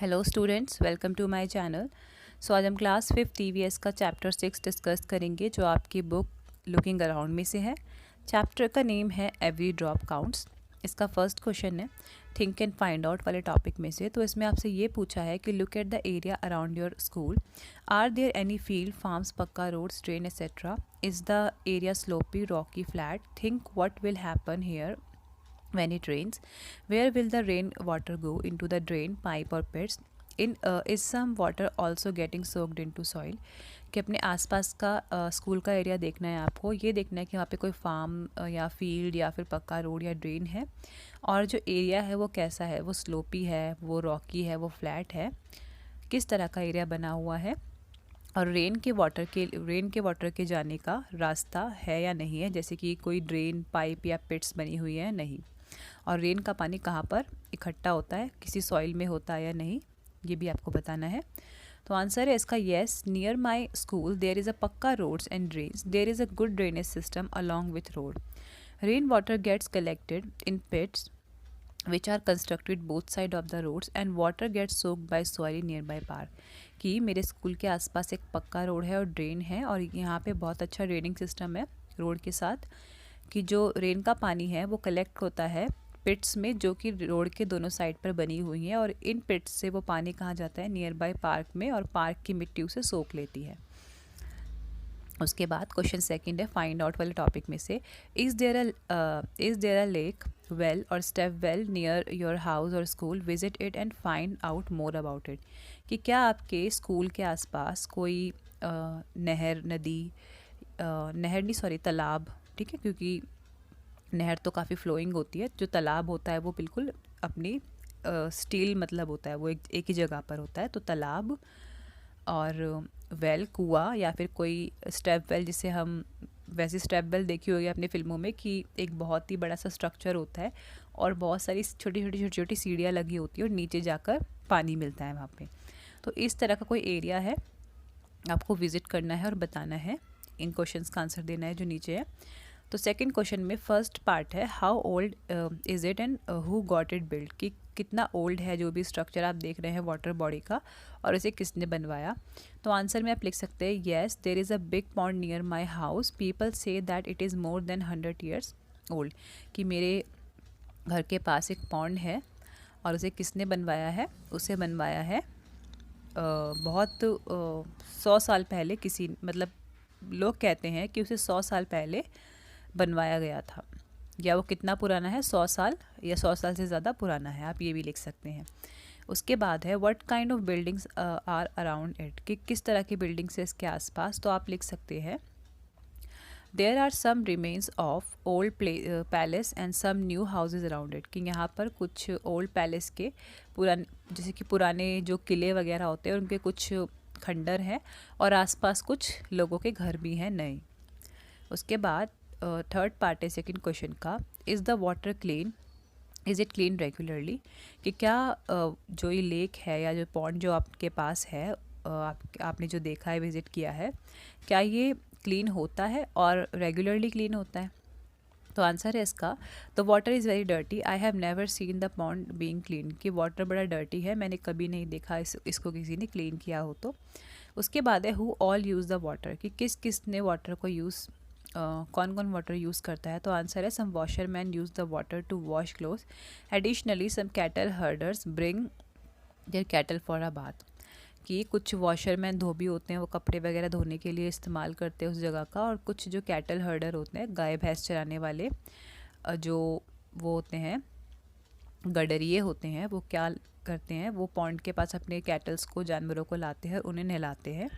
Hello students, welcome to my channel. So आज हम class 5th EVS का chapter 6 discuss करेंगे जो आपकी बुक लुकिंग अराउंड में से है। चैप्टर का नेम है एवरी ड्रॉप काउंट्स। इसका फर्स्ट क्वेश्चन है थिंक एंड फाइंड आउट वाले टॉपिक में से। तो इसमें आपसे ये पूछा है कि look at the area around your school. Are there any field, farms, pucca roads, drain etcetera? Is the area slopy, rocky, flat? Think what will happen here when it rains. Where will the rain water go? Into the drain, pipe or pits? Is some water also getting soaked into soil? कि अपने आसपास का school का area देखना है आपको। ये देखना है कि वहाँ पे कोई फार्म या फील्ड या फिर पक्का रोड या ड्रेन है, और जो एरिया है वो कैसा है, वो स्लोपी है, वो रॉकी है, वो फ्लैट है, किस तरह का एरिया बना हुआ है, और रेन के वाटर के जाने का रास्ता है या नहीं है, जैसे कि कोई ड्रेन, पाइप या पिट्स बनी हुई है नहीं, और रेन का पानी कहाँ पर इकट्ठा होता है, किसी सॉइल में होता है या नहीं, ये भी आपको बताना है। तो आंसर है इसका yes. Near my school there is a pucca roads and drains, there is a good drainage system along with road. Rain water gets collected in pits which are constructed both side of the roads and water gets soaked by soil nearby park। कि मेरे school के आसपास एक पक्का road है और drain है, और यहाँ पे बहुत अच्छा ड्रेनिंग सिस्टम है रोड के साथ, कि जो रेन का पानी है वो कलेक्ट होता है पिट्स में जो कि रोड के दोनों साइड पर बनी हुई हैं, और इन पिट्स से वो पानी कहाँ जाता है, नियर बाय पार्क में, और पार्क की मिट्टी उसे सोख लेती है। उसके बाद क्वेश्चन सेकंड है फाइंड आउट वाले टॉपिक में से is there a lake, well or step well near your house or school? Visit it and find out more about it. कि क्या आपके स्कूल के आसपास कोई नहर, नदी, नहर नहीं सॉरी तालाब, ठीक है, क्योंकि नहर तो काफ़ी फ्लोइंग होती है, जो तालाब होता है वो बिल्कुल अपनी स्टील मतलब होता है, वो एक ही जगह पर होता है, तो तालाब, और वेल कुआं, या फिर कोई स्टेप वेल, जिसे हम वैसे स्टेप वेल देखी होगी अपनी फिल्मों में कि एक बहुत ही बड़ा सा स्ट्रक्चर होता है और बहुत सारी छोटी छोटी सीढ़ियाँ लगी होती है और नीचे जाकर पानी मिलता है वहाँ पे। तो इस तरह का कोई एरिया है, आपको विजिट करना है और बताना है, इन क्वेश्चंस का आंसर देना है जो नीचे है। तो सेकंड क्वेश्चन में फर्स्ट पार्ट है how old is it and who got it build. कि कितना ओल्ड है जो भी स्ट्रक्चर आप देख रहे हैं वाटर बॉडी का, और इसे किसने बनवाया। तो आंसर में आप लिख सकते हैं yes there is a big pond near my house, people say that it is more than 100 years old. कि मेरे घर के पास एक पॉन्ड है, और उसे किसने बनवाया है, उसे बनवाया है बहुत 100 साल पहले, किसी मतलब लोग कहते हैं कि उसे 100 साल पहले बनवाया गया था, या वो कितना पुराना है, 100 साल या 100 साल से ज़्यादा पुराना है, आप ये भी लिख सकते हैं। उसके बाद है what kind of buildings are around it. कि किस तरह की बिल्डिंग्स है इसके आसपास, तो आप लिख सकते हैं there are some remains of old palace and some new houses around it. कि यहाँ पर कुछ ओल्ड पैलेस के पुराने, जैसे कि पुराने जो किले वगैरह होते हैं उनके कुछ खंडर हैं, और आसपास कुछ लोगों के घर भी हैं नए। उसके बाद थर्ड पार्ट है सेकंड क्वेश्चन का, is the water clean, is it clean regularly. कि क्या जो ये लेक है या जो पॉन्ड जो आपके पास है, आपने जो देखा है, विज़िट किया है, क्या ये क्लीन होता है और रेगुलरली क्लीन होता है। तो आंसर है इसका the water is very dirty, I have never seen the pond being clean. कि वाटर बड़ा डर्टी है, मैंने कभी नहीं देखा इसको किसी ने क्लीन किया हो। तो उसके बाद है who all use the water. कि किस किस ने वाटर को यूज़, कौन कौन वाटर यूज़ करता है। तो आंसर है some washer man use the water to wash cloth, additionally some cattle herders bring their cattle for a bath. कि कुछ वॉशरमैन धोबी होते हैं, वो कपड़े वगैरह धोने के लिए इस्तेमाल करते हैं उस जगह का, और कुछ जो कैटल हर्डर होते हैं, गाय भैंस चराने वाले जो वो होते हैं, गडरिए होते हैं, वो क्या करते हैं, वो पॉन्ड के पास अपने कैटल्स को, जानवरों को लाते हैं, उन्हें नहलाते हैं।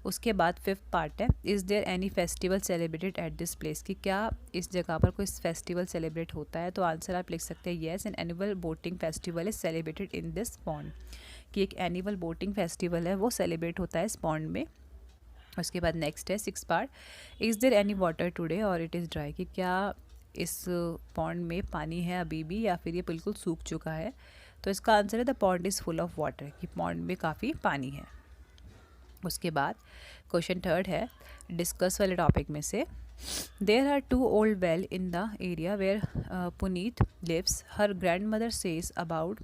उसके बाद फिफ्थ पार्ट है is there any festival celebrated at this place. कि क्या इस जगह पर कोई फेस्टिवल सेलिब्रेट होता है। तो आंसर आप लिख सकते हैं yes an annual boating festival is celebrated in this pond. कि एक एनुअल बोटिंग फेस्टिवल है वो सेलिब्रेट होता है इस पॉन्ड में। उसके बाद नेक्स्ट है six part, is there any water today or it is dry. कि क्या इस पॉन्ड में पानी है अभी भी, या फिर ये बिल्कुल सूख चुका है। तो इसका आंसर है the pond is full of water. कि पॉन्ड में काफ़ी पानी है। उसके बाद क्वेश्चन थर्ड है डिस्कस वाले टॉपिक में से there are 2 old well in the area where Puneet lives, her grandmother says about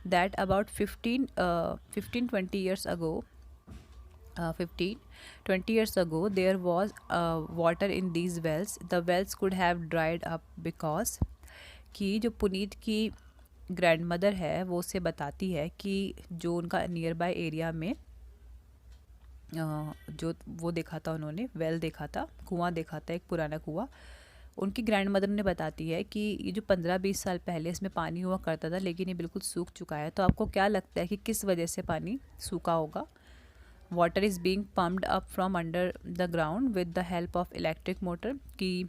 that about 15-20 years ago, 15-20 years ago there was water in these wells. The wells could have dried up because कि जो पुनीत की grand mother है वो उसे बताती है कि जो उनका नियर बाय एरिया में जो वो देखा था, उन्होंने वेल देखा था, कुआं देखा था, एक पुराना कुआं। उनकी ग्रैंड मदर ने बताती है कि ये जो 15-20 साल पहले इसमें पानी हुआ करता था लेकिन ये बिल्कुल सूख चुका है। तो आपको क्या लगता है कि किस वजह से पानी सूखा होगा? Water is being pumped up from under the ground with the help of electric motor, कि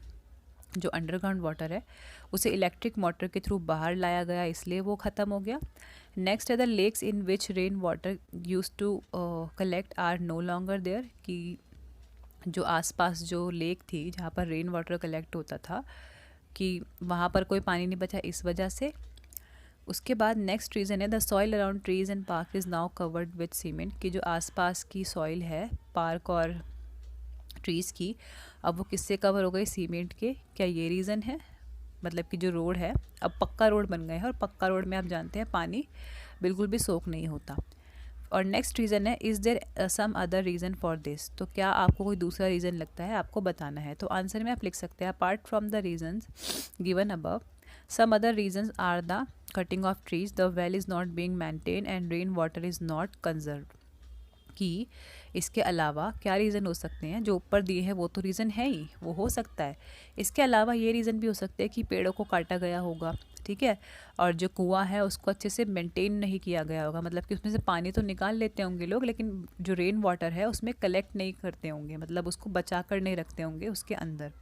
जो अंडरग्राउंड वाटर है उसे इलेक्ट्रिक मोटर के थ्रू बाहर लाया गया, इसलिए वो ख़त्म हो गया। नेक्स्ट है the lakes in which rain water used to collect are no longer there, कि जो आसपास जो लेक थी जहाँ पर रेन वाटर कलेक्ट होता था कि वहाँ पर कोई पानी नहीं बचा इस वजह से। उसके बाद नेक्स्ट रीज़न है the soil around trees and park is now covered with cement, कि जो आसपास की सॉइल है पार्क और ट्रीज़ की, अब वो किससे कवर हो गई? सीमेंट के। क्या ये रीज़न है? मतलब कि जो रोड है अब पक्का रोड बन गए हैं, और पक्का रोड में आप जानते हैं पानी बिल्कुल भी सोख नहीं होता। और नेक्स्ट रीज़न है is there some other reason for this, तो क्या आपको कोई दूसरा रीज़न लगता है, आपको बताना है। तो आंसर में आप लिख सकते हैं apart from the reasons given above some other reasons are the cutting of trees, the well is not being maintain and rain water is not conserve, कि इसके अलावा क्या रीज़न हो सकते हैं? जो ऊपर दिए हैं वो तो रीज़न है ही, वो हो सकता है। इसके अलावा ये रीज़न भी हो सकते हैं कि पेड़ों को काटा गया होगा, ठीक है, और जो कुआं है उसको अच्छे से मेंटेन नहीं किया गया होगा, मतलब कि उसमें से पानी तो निकाल लेते होंगे लोग लेकिन जो रेन वाटर है उसमें कलेक्ट नहीं करते होंगे, मतलब उसको बचा कर नहीं रखते होंगे उसके अंदर,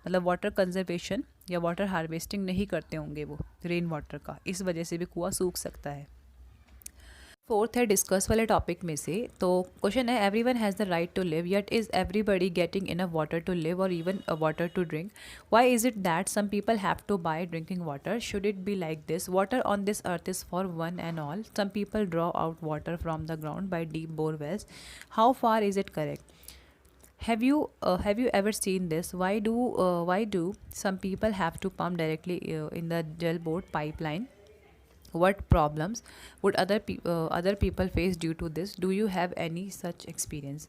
मतलब वाटर कंजर्वेशन या वाटर हार्वेस्टिंग नहीं करते होंगे वो रेन वाटर का, इस वजह से भी कुआं सूख सकता है। फोर्थ है डिस्कस वाले टॉपिक में से, तो क्वेश्चन है everyone has the right to live yet is everybody getting enough water to live or even water to drink, why is it that some people have to buy drinking water, should it be like this, water on this earth is for one and all, some people draw out water from the ground by deep borewells, how far is it correct, have you ever seen this, why do some people have to pump directly in the gel board pipeline, what problems would other people face due to this, do you have any such experience।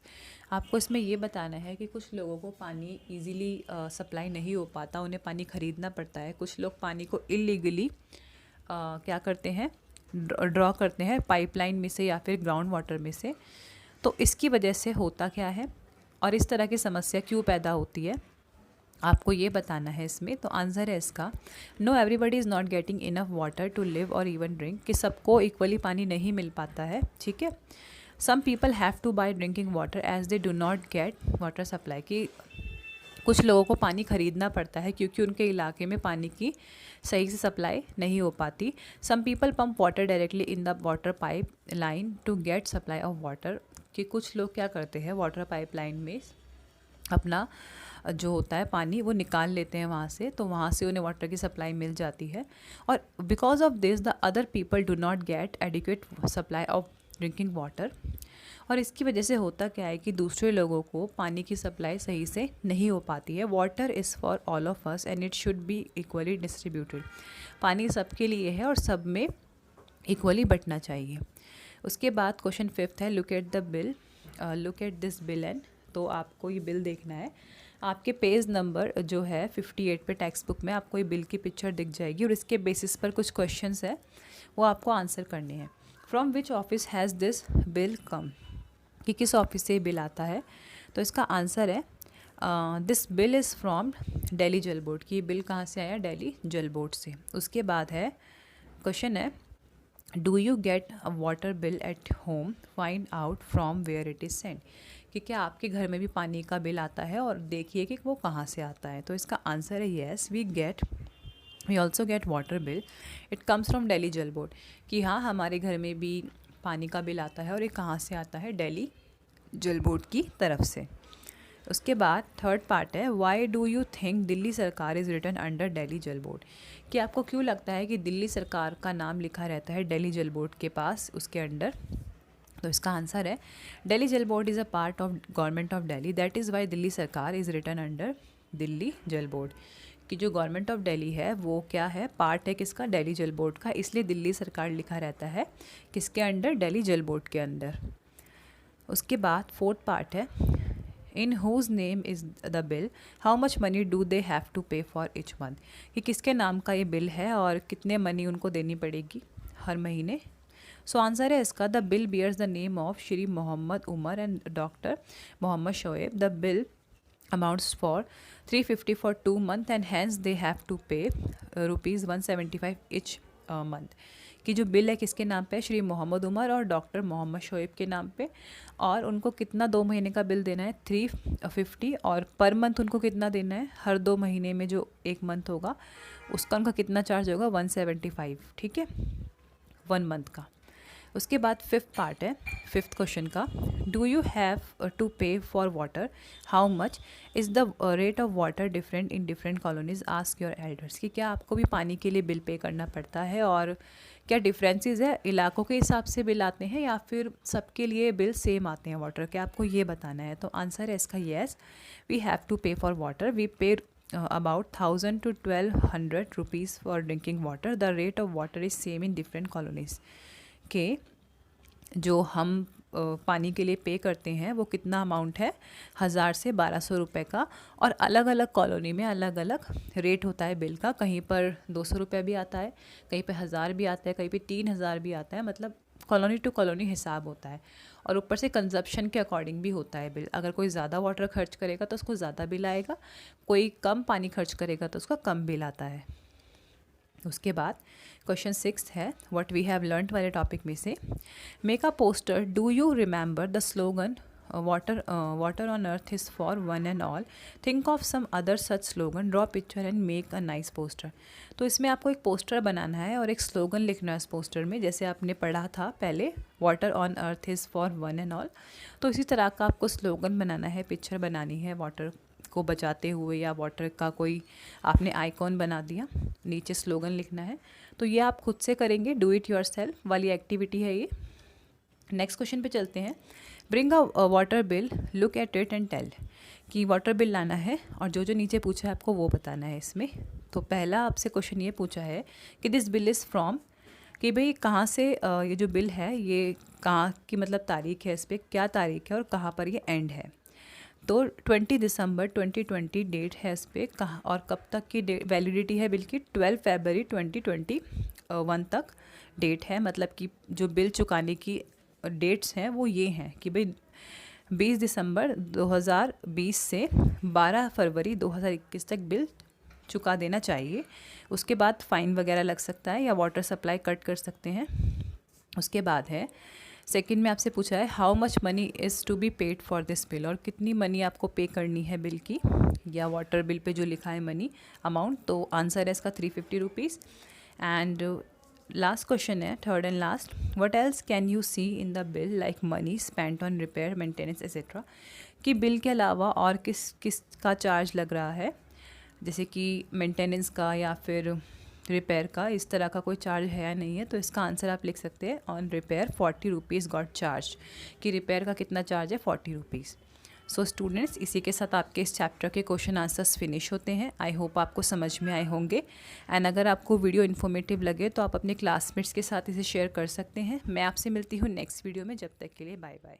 आपको इसमें ये बताना है कि कुछ लोगों को पानी इजीली सप्लाई नहीं हो पाता, उन्हें पानी ख़रीदना पड़ता है, कुछ लोग पानी को इलीगली क्या करते हैं, ड्रॉ करते हैं पाइपलाइन में से या फिर ग्राउंड वाटर में से। तो इसकी वजह से होता क्या है और इस तरह की समस्या क्यों पैदा होती है, आपको ये बताना है इसमें। तो आंसर है इसका no everybody is not getting enough water to live or even drink, कि सबको इक्वली पानी नहीं मिल पाता है, ठीक है। Some people have to buy drinking water as they do not get water supply, कि कुछ लोगों को पानी ख़रीदना पड़ता है क्योंकि उनके इलाके में पानी की सही से सप्लाई नहीं हो पाती। Some people pump water directly in the water pipeline to get supply of water, कि कुछ लोग क्या करते हैं वाटर पाइपलाइन में अपना जो होता है पानी वो निकाल लेते हैं वहाँ से, तो वहाँ से उन्हें वाटर की सप्लाई मिल जाती है। और because of this the other people do not gate adequate supply of drinking water, और इसकी वजह से होता क्या है कि दूसरे लोगों को पानी की सप्लाई सही से नहीं हो पाती है। Water is for all of us and it should be equally distributed, पानी सबके लिए है और सब में इक्वली बंटना चाहिए। उसके बाद क्वेश्चन फिफ्थ है look at the bill, look at this bill and, तो आपको ये बिल देखना है, आपके पेज नंबर जो है 58 पे टेक्स्ट बुक में आपको ये बिल की पिक्चर दिख जाएगी और इसके बेसिस पर कुछ क्वेश्चंस है वो आपको आंसर करने हैं। From which office has this bill come, कि किस ऑफिस से ये बिल आता है, तो इसका आंसर है this bill is from Delhi Jal board, की बिल कहाँ से आया, दिल्ली जल बोर्ड से। उसके बाद है क्वेश्चन है do you get a water bill at home, find out from where it is sent, कि क्या आपके घर में भी पानी का बिल आता है और देखिए कि वो कहाँ से आता है। तो इसका आंसर है yes we also get water bill, it comes from Delhi Jal Board, कि हाँ हमारे घर में भी पानी का बिल आता है और ये कहाँ से आता है, दिल्ली जल बोर्ड की तरफ से। उसके बाद थर्ड पार्ट है why do you think Delhi सरकार is written under Delhi Jal Board, कि आपको क्यों लगता है कि दिल्ली सरकार का नाम लिखा रहता है दिल्ली जल बोर्ड के पास उसके अंडर। तो इसका आंसर है Delhi Jal board is a part of government of Delhi, that is why Delhi सरकार is written under Delhi Jal Board, कि जो गवर्नमेंट ऑफ दिल्ली है वो क्या है, पार्ट है किसका, दिल्ली जल बोर्ड का, इसलिए दिल्ली सरकार लिखा रहता है किसके अंडर, दिल्ली जल बोर्ड के अंदर। उसके बाद फोर्थ पार्ट है, in whose name is the bill, how much money do they have to pay for each month, कि किसके नाम का ये बिल है और कितने मनी उनको देनी पड़ेगी हर महीने। सो आंसर है इसका, the bill bears the name of Shri Mohammad Umar and doctor Mohammad Shoaib. The bill amounts for 350 for 2 months and hence they have to pay rupees 175 each month। कि जो बिल है किसके नाम पे, श्री मोहम्मद उमर और डॉक्टर मोहम्मद शोएब के नाम पे, और उनको कितना 2 महीने का बिल देना है 350, और पर मंथ उनको कितना देना है, हर 2 महीने में जो एक मंथ होगा उसका उनका कितना चार्ज होगा 175, ठीक है, 1 मंथ का। उसके बाद फिफ्थ पार्ट है, फिफ्थ क्वेश्चन का, do you have to pay for water, how much is the rate of water different in different colonies, ask your elders, कि क्या आपको भी पानी के लिए बिल पे करना पड़ता है और क्या डिफरेंसेस है, इलाकों के हिसाब से बिल आते हैं या फिर सबके लिए बिल सेम आते हैं वाटर के, आपको ये बताना है। तो आंसर है इसका yes, we have to pay for water, we पे about 1000 to 1200 rupees for drinking water, the rate of water is same in different colonies। के जो हम पानी के लिए पे करते हैं वो कितना अमाउंट है, 1000 से 1200 रुपये का, और अलग अलग कॉलोनी में अलग अलग रेट होता है बिल का, कहीं पर 200 रुपये भी आता है, कहीं पे 1000 भी आता है, कहीं पे 3000 भी आता है, मतलब कॉलोनी टू कॉलोनी हिसाब होता है। और ऊपर से कंजप्शन के अकॉर्डिंग भी होता है बिल, अगर कोई ज़्यादा वाटर खर्च करेगा तो उसको ज़्यादा बिल आएगा, कोई कम पानी खर्च करेगा तो उसका कम बिल आता है। उसके बाद क्वेश्चन 6 है, व्हाट वी हैव लर्नड वाले टॉपिक में से, make a poster, do you remember the slogan water on earth is for one and all, think of some other such slogan, draw picture and make a nice poster. तो इसमें आपको एक poster बनाना है और एक slogan लिखना है इस पोस्टर में, जैसे आपने पढ़ा था पहले water on earth is for one and all, तो इसी तरह का आपको स्लोगन बनाना है, पिक्चर बनानी है वाटर को बचाते हुए, या वाटर का कोई आपने आइकॉन बना दिया, नीचे स्लोगन लिखना है। तो ये आप खुद से करेंगे, डू इट योरसेल्फ वाली एक्टिविटी है ये। नेक्स्ट क्वेश्चन पे चलते हैं, bring a water bill, look at it and tell, कि वाटर बिल लाना है और जो जो नीचे पूछा है आपको वो बताना है इसमें। तो पहला आपसे क्वेश्चन ये पूछा है कि दिस बिल इज़ फ्रॉम, कि भाई कहाँ से ये जो बिल है ये कहाँ की मतलब तारीख है, इस पर क्या तारीख है और कहाँ पर ये एंड है। तो 20 दिसंबर 2020 डेट है इस पर, कहाँ और कब तक की वैलिडिटी है बिल की, 12 फरवरी 2021 तक डेट है, मतलब कि जो बिल चुकाने की डेट्स हैं वो ये हैं कि भाई 20 दिसंबर 2020 से 12 फरवरी 2021 तक बिल चुका देना चाहिए। उसके बाद फ़ाइन वगैरह लग सकता है या वाटर सप्लाई कट कर सकते हैं। उसके बाद है सेकंड में आपसे पूछा है, how much money is to be paid for this bill, और कितनी मनी आपको पे करनी है बिल की या वाटर बिल पे जो लिखा है मनी अमाउंट। तो आंसर है इसका 350 रुपीज़। एंड लास्ट क्वेश्चन है, third and last, what else can you see in the bill like money spent on repair maintenance etcetera, कि बिल के अलावा और किस किस का चार्ज लग रहा है, जैसे कि मेंटेनेंस का या फिर रिपेयर का, इस तरह का कोई चार्ज है या नहीं है। तो इसका आंसर आप लिख सकते हैं, on repair 40 rupees got charge, कि रिपेयर का कितना चार्ज है 40 रुपीज़। सो स्टूडेंट्स, इसी के साथ आपके इस चैप्टर के क्वेश्चन आंसर्स फिनिश होते हैं। आई होप आपको समझ में आए होंगे। एंड अगर आपको वीडियो इन्फॉर्मेटिव लगे तो आप अपने क्लासमेट्स के साथ इसे शेयर कर सकते हैं। मैं आपसे मिलती हूँ नेक्स्ट वीडियो में, जब तक के लिए बाय बाय।